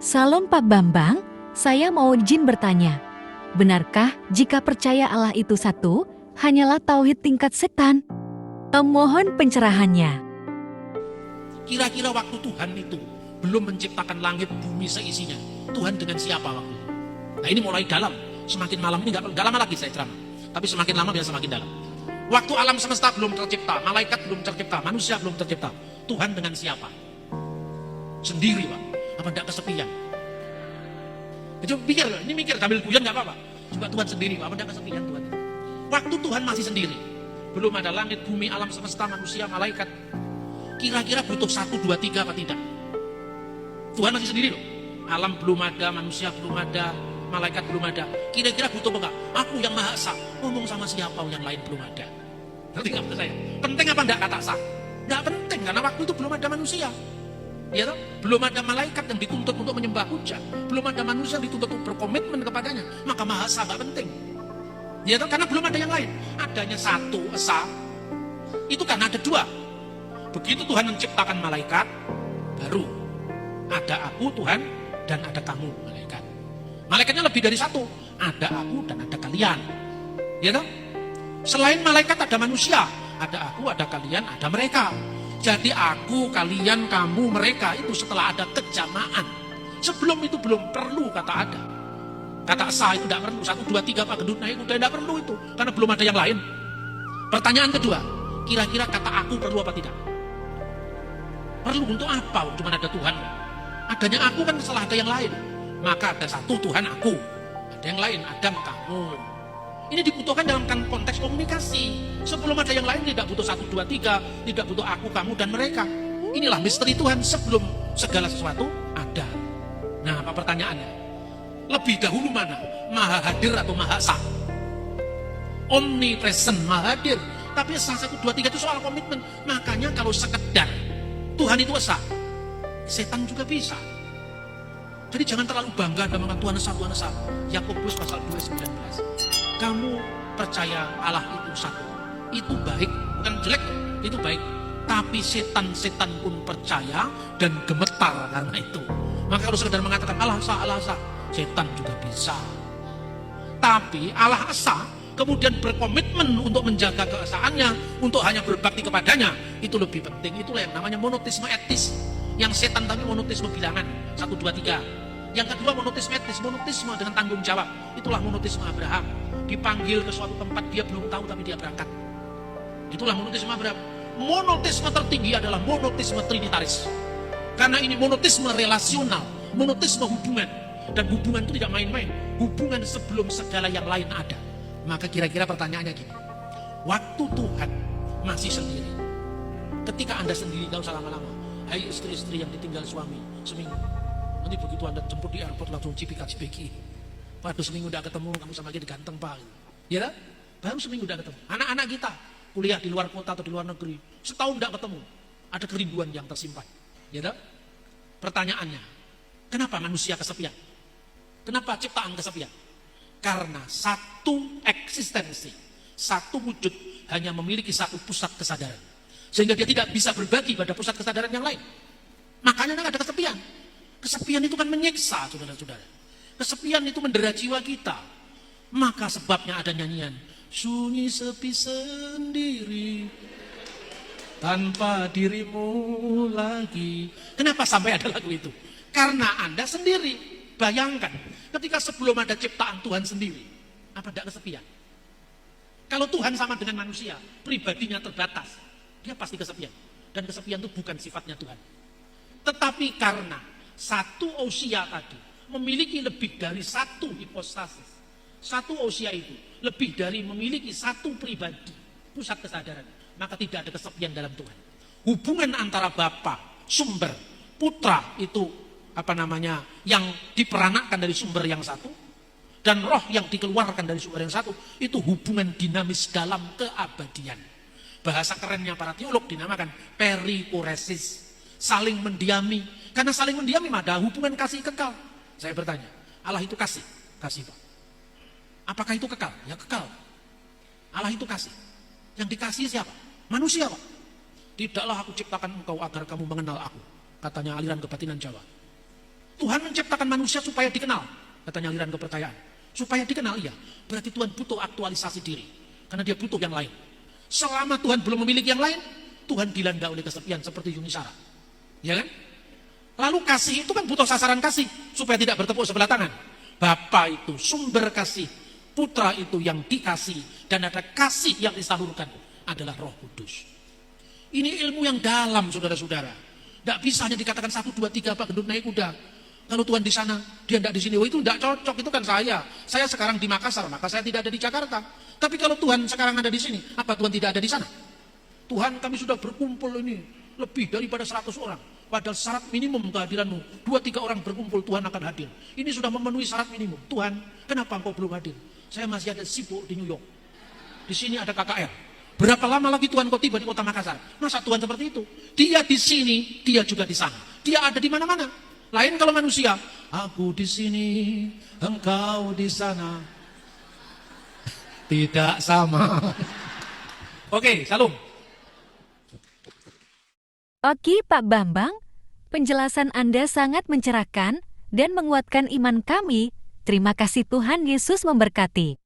Salam Pak Bambang, saya mau izin bertanya. Benarkah jika percaya Allah itu satu, hanyalah tauhid tingkat setan? Mohon pencerahannya. Kira-kira waktu Tuhan itu belum menciptakan langit bumi seisinya, Tuhan dengan siapa waktu itu? Nah ini mulai dalam, semakin malam ini nggak lama lagi saya ceramah, tapi semakin lama biar semakin dalam. Waktu alam semesta belum tercipta, malaikat belum tercipta, manusia belum tercipta, Tuhan dengan siapa? Sendiri Pak, apa tidak kesepian? Coba pikir, ini mikir sambil guyon nggak apa-apa. Juga Tuhan sendiri Pak, apa tidak kesepian Tuhan? Waktu Tuhan masih sendiri, belum ada langit, bumi, alam semesta, manusia, malaikat. Kira-kira butuh 1, 2, 3 apa tidak? Tuhan masih sendiri loh. Alam belum ada, manusia belum ada, malaikat belum ada. Kira-kira butuh apa enggak? Aku yang Maha Esa, ngomong sama siapa yang lain belum ada. Ngerti nggak maksud saya? Penting apa enggak kata sah? Enggak penting, karena waktu itu belum ada manusia. Ya toh? Belum ada malaikat yang dituntut untuk menyembah puja. Belum ada manusia yang dituntut untuk berkomitmen kepadanya. Maka Maha Esa enggak penting. Ya toh? Karena belum ada yang lain. Adanya satu Esa, itu karena ada dua. Begitu Tuhan menciptakan malaikat, baru ada aku Tuhan dan ada kamu malaikat. Malaikatnya lebih dari satu, ada aku dan ada kalian. Ya toh? Selain malaikat ada manusia, ada aku, ada kalian, ada mereka. Jadi aku, kalian, kamu, mereka itu setelah ada kejamaan. Sebelum itu belum perlu kata ada. Kata sah itu tidak perlu. 1, 2, 3 Pak Gendut naik udah tidak perlu itu, karena belum ada yang lain. Pertanyaan kedua, kira-kira kata aku perlu apa tidak? Perlu untuk apa? Cuma ada Tuhan. Adanya aku kan setelah ada yang lain. Maka ada satu Tuhan aku, ada yang lain Adam kamu. Ini dibutuhkan dalam konteks komunikasi. Sebelum ada yang lain tidak butuh 1, 2, 3, tidak butuh aku, kamu, dan mereka. Inilah misteri Tuhan sebelum segala sesuatu ada. Nah, apa pertanyaannya? Lebih dahulu mana? Maha hadir atau Maha Esa? Omnipresent, Maha hadir. Tapi Esa 1, 2, 3 itu soal komitmen. Makanya kalau sekedar Tuhan itu Esa, setan juga bisa. Jadi jangan terlalu bangga dengan Tuhan Esa, Tuhan Esa. Yakobus pasal 2:19. Kamu percaya Allah itu satu, itu baik, bukan jelek, itu baik. Tapi setan-setan pun percaya dan gemetar karena itu. Maka kalau sekedar mengatakan Allah Esa, setan juga bisa. Tapi Allah Esa kemudian berkomitmen untuk menjaga keesaannya, untuk hanya berbakti kepadanya, itu lebih penting. Itulah yang namanya monoteisme etis. Yang setan tapi monoteisme bilangan, 1, 2, 3. Yang kedua monoteisme etis, monoteisme dengan tanggung jawab. Itulah monoteisme Abraham. Dipanggil ke suatu tempat dia belum tahu tapi dia berangkat. Itulah monoteisme Abraham. Monoteisme tertinggi adalah monoteisme trinitaris. Karena ini monoteisme relasional, monoteisme hubungan. Dan hubungan itu tidak main-main. Hubungan sebelum segala yang lain ada. Maka kira-kira pertanyaannya gini. Waktu Tuhan masih sendiri. Ketika Anda sendiri, gak usah lama-lama. Hai istri-istri yang ditinggal suami seminggu. Nanti begitu Anda jemput di airport langsung cipika-cipiki. Waduh seminggu udah ketemu, kamu sama dia ganteng Pak. Ya kan? Baru seminggu udah ketemu. Anak-anak kita kuliah di luar kota atau di luar negeri, setahun udah ketemu. Ada kerinduan yang tersimpan. Ya kan? Pertanyaannya, kenapa manusia kesepian? Kenapa ciptaan kesepian? Karena satu eksistensi, satu wujud hanya memiliki satu pusat kesadaran. Sehingga dia tidak bisa berbagi pada pusat kesadaran yang lain. Makanya ada kesepian. Kesepian itu kan menyiksa, saudara-saudara. Kesepian itu mendera jiwa kita. Maka sebabnya ada nyanyian. Sunyi sepi sendiri, tanpa dirimu lagi. Kenapa sampai ada lagu itu? Karena Anda sendiri. Bayangkan, ketika sebelum ada ciptaan Tuhan sendiri, apa tidak kesepian? Kalau Tuhan sama dengan manusia, pribadinya terbatas, dia pasti kesepian. Dan kesepian itu bukan sifatnya Tuhan. Tetapi karena satu ousia tadi memiliki lebih dari satu hipostasis, satu ousia itu lebih dari memiliki satu pribadi, pusat kesadaran, maka tidak ada kesepian dalam Tuhan. Hubungan antara Bapa, sumber, putra itu yang diperanakkan dari sumber yang satu, dan roh yang dikeluarkan dari sumber yang satu, itu hubungan dinamis dalam keabadian. Bahasa kerennya para teolog dinamakan perikoresis, saling mendiami. Karena saling mendiami ada hubungan kasih kekal. Saya bertanya, Allah itu kasih? Kasih Pak. Apakah itu kekal? Ya kekal. Allah itu kasih. Yang dikasih siapa? Manusia Pak. Tidaklah aku ciptakan engkau agar kamu mengenal aku. Katanya aliran kebatinan Jawa. Tuhan menciptakan manusia supaya dikenal, katanya aliran kepercayaan. Supaya dikenal, iya. Berarti Tuhan butuh aktualisasi diri. Karena dia butuh yang lain. Selama Tuhan belum memiliki yang lain, Tuhan dilanda oleh kesepian seperti Yuni Sarah. Ya kan? Lalu kasih itu kan butuh sasaran kasih supaya tidak bertepuk sebelah tangan. Bapa itu sumber kasih, putra itu yang dikasih, dan ada kasih yang disalurkan adalah Roh Kudus. Ini ilmu yang dalam, saudara-saudara. Tidak bisa hanya dikatakan 1, 2, 3 Pak gendut naik kuda. Kalau Tuhan di sana, dia tidak di sini. Oh, itu tidak cocok, itu kan saya. Saya sekarang di Makassar, maka saya tidak ada di Jakarta. Tapi kalau Tuhan sekarang ada di sini, apa Tuhan tidak ada di sana? Tuhan, kami sudah berkumpul ini lebih daripada 100 orang. Padahal syarat minimum kehadiranmu, 2-3 orang berkumpul, Tuhan akan hadir. Ini sudah memenuhi syarat minimum. Tuhan, kenapa engkau belum hadir? Saya masih ada sibuk di New York. Di sini ada KKR. Berapa lama lagi Tuhan kau tiba di kota Makassar? Masa Tuhan seperti itu? Dia di sini, dia juga di sana. Dia ada di mana-mana. Lain kalau manusia, aku di sini, engkau di sana. Tidak sama. Oke, salam. Oke Pak Bambang, penjelasan Anda sangat mencerahkan dan menguatkan iman kami. Terima kasih, Tuhan Yesus memberkati.